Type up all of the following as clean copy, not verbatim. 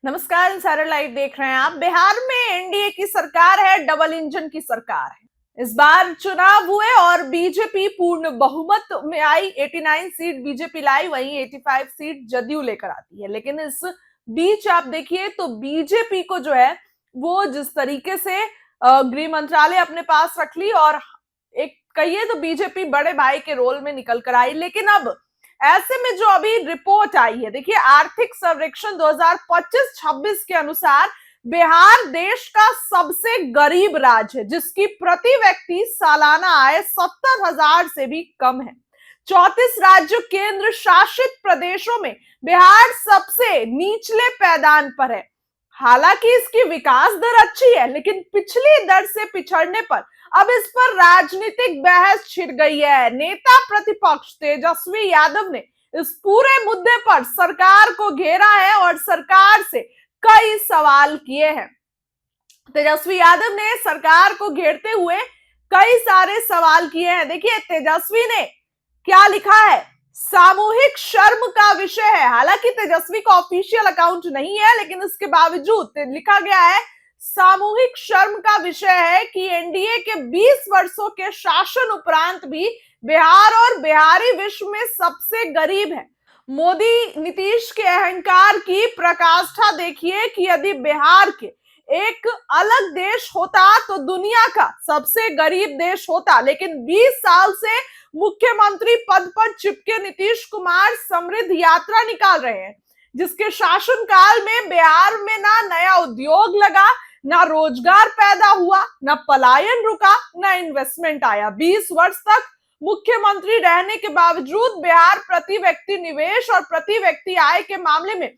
नमस्कार, insider live देख रहे हैं आप। बिहार में एनडीए की सरकार है, डबल इंजन की सरकार है। इस बार चुनाव हुए और बीजेपी पूर्ण बहुमत में आई। 89 सीट बीजेपी लाई, वहीं 85 सीट जदयू लेकर आती है। लेकिन इस बीच आप देखिए तो बीजेपी को जो है वो जिस तरीके से गृह मंत्रालय अपने पास रख ली और एक कहिए तो बीजेपी बड़े भाई के रोल में निकल कर आई। लेकिन अब ऐसे में जो अभी रिपोर्ट आई है, देखिए आर्थिक सर्वेक्षण 2025-26 के अनुसार बिहार देश का सबसे गरीब राज्य है, जिसकी प्रति व्यक्ति सालाना आय 70,000 से भी कम है। 34 राज्यों केंद्र शासित प्रदेशों में बिहार सबसे निचले पैदान पर है। हालांकि इसकी विकास दर अच्छी है, लेकिन पिछली दर से पिछड़ने पर अब इस पर राजनीतिक बहस छिड़ गई है। नेता प्रतिपक्ष तेजस्वी यादव ने इस पूरे मुद्दे पर सरकार को घेरा है और सरकार से कई सवाल किए हैं। तेजस्वी यादव ने सरकार को घेरते हुए कई सारे सवाल किए हैं। देखिए तेजस्वी ने क्या लिखा है, सामूहिक शर्म का विषय है। हालांकि तेजस्वी का ऑफिशियल अकाउंट नहीं है, लेकिन इसके बावजूद लिखा गया है सामूहिक शर्म का विषय है कि एनडीए के 20 वर्षों के शासन उपरांत भी बिहार और बिहारी विश्व में सबसे गरीब है। मोदी नीतीश के अहंकार की प्रकाष्ठा देखिए कि यदि बिहार के एक अलग देश होता तो दुनिया का सबसे गरीब देश होता। लेकिन 20 साल से मुख्यमंत्री पद पर चिपके नीतीश कुमार समृद्ध यात्रा निकाल रहे हैं, जिसके शासनकाल में बिहार में ना नया उद्योग लगा, ना रोजगार पैदा हुआ, ना पलायन रुका, ना इन्वेस्टमेंट आया। 20 वर्ष तक मुख्यमंत्री रहने के बावजूद बिहार प्रति व्यक्ति निवेश और प्रति व्यक्ति आय के मामले में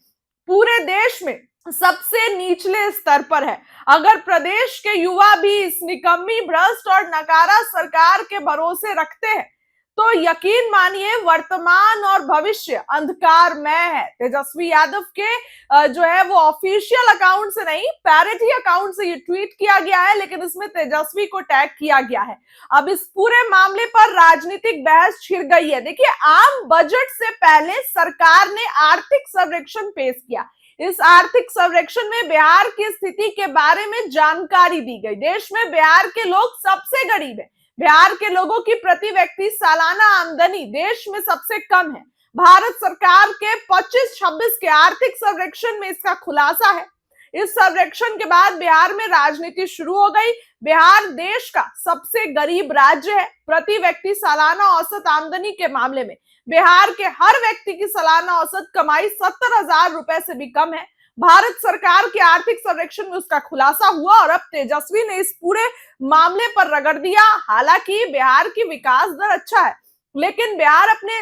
पूरे देश में सबसे निचले स्तर पर है। अगर प्रदेश के युवा भी इस निकम्मी, भ्रष्ट और नकारा सरकार के भरोसे रखते हैं तो यकीन मानिए वर्तमान और भविष्य अंधकारमय है। तेजस्वी यादव के जो है वो ऑफिशियल अकाउंट से नहीं, पैरिटी अकाउंट से ये ट्वीट किया गया है, लेकिन इसमें तेजस्वी को टैग किया गया है। अब इस पूरे मामले पर राजनीतिक बहस छिड़ गई है। देखिए आम बजट से पहले सरकार ने आर्थिक सर्वेक्षण पेश किया। इस आर्थिक सर्वेक्षण में बिहार की स्थिति के बारे में जानकारी दी गई। देश में बिहार के लोग सबसे गरीब है। बिहार के लोगों की प्रति व्यक्ति सालाना आमदनी देश में सबसे कम है। भारत सरकार के 25-26 के आर्थिक सर्वेक्षण में इसका खुलासा है। इस सर्वेक्षण के बाद बिहार में राजनीति शुरू हो गई। बिहार देश का सबसे गरीब राज्य है। प्रति व्यक्ति सालाना औसत आमदनी के मामले में बिहार के हर व्यक्ति की सालाना औसत कमाई 70,000 रुपए से भी कम है। भारत सरकार के आर्थिक सर्वेक्षण में उसका खुलासा हुआ और अब तेजस्वी ने इस पूरे मामले पर रगड़ दिया। हालांकि बिहार की विकास दर अच्छा है, लेकिन बिहार अपने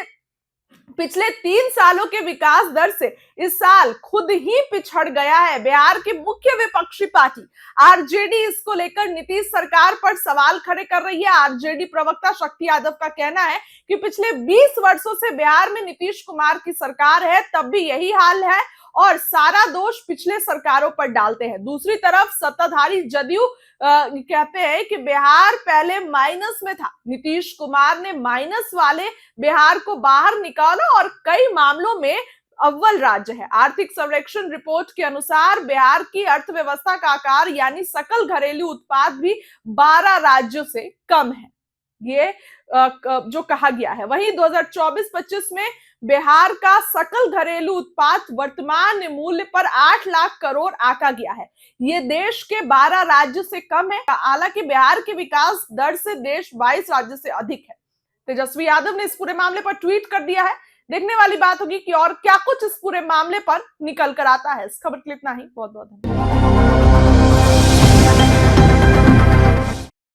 पिछले 3 सालों के विकास दर से इस साल खुद ही पिछड़ गया है। बिहार की मुख्य विपक्षी पार्टी आरजेडी इसको लेकर नीतीश सरकार पर सवाल खड़े कर रही है। आरजेडी प्रवक्ता शक्ति यादव का कहना है कि पिछले 20 वर्षों से बिहार में नीतीश कुमार की सरकार है, तब भी यही हाल है और सारा दोष पिछले सरकारों पर डालते हैं। दूसरी तरफ सत्ताधारी जदयू कहते हैं कि बिहार पहले माइनस में था, नीतीश कुमार ने माइनस वाले बिहार को बाहर निकाला और कई मामलों में अव्वल राज्य है। आर्थिक सर्वेक्षण रिपोर्ट के अनुसार बिहार की अर्थव्यवस्था का आकार यानी सकल घरेलू उत्पाद भी 12 राज्यों से कम है, ये जो कहा गया है। वहीं 2024-25 में बिहार का सकल घरेलू उत्पाद वर्तमान मूल्य पर 8 लाख करोड़ आका गया है। ये देश के 12 राज्य से कम है। हालांकि बिहार के विकास दर से देश 22 राज्य से अधिक है। तेजस्वी यादव ने इस पूरे मामले पर ट्वीट कर दिया है। देखने वाली बात होगी कि और क्या कुछ इस पूरे मामले पर निकल कर आता है। इस खबर के लिए इतना ही। बहुत बहुत धन्यवाद।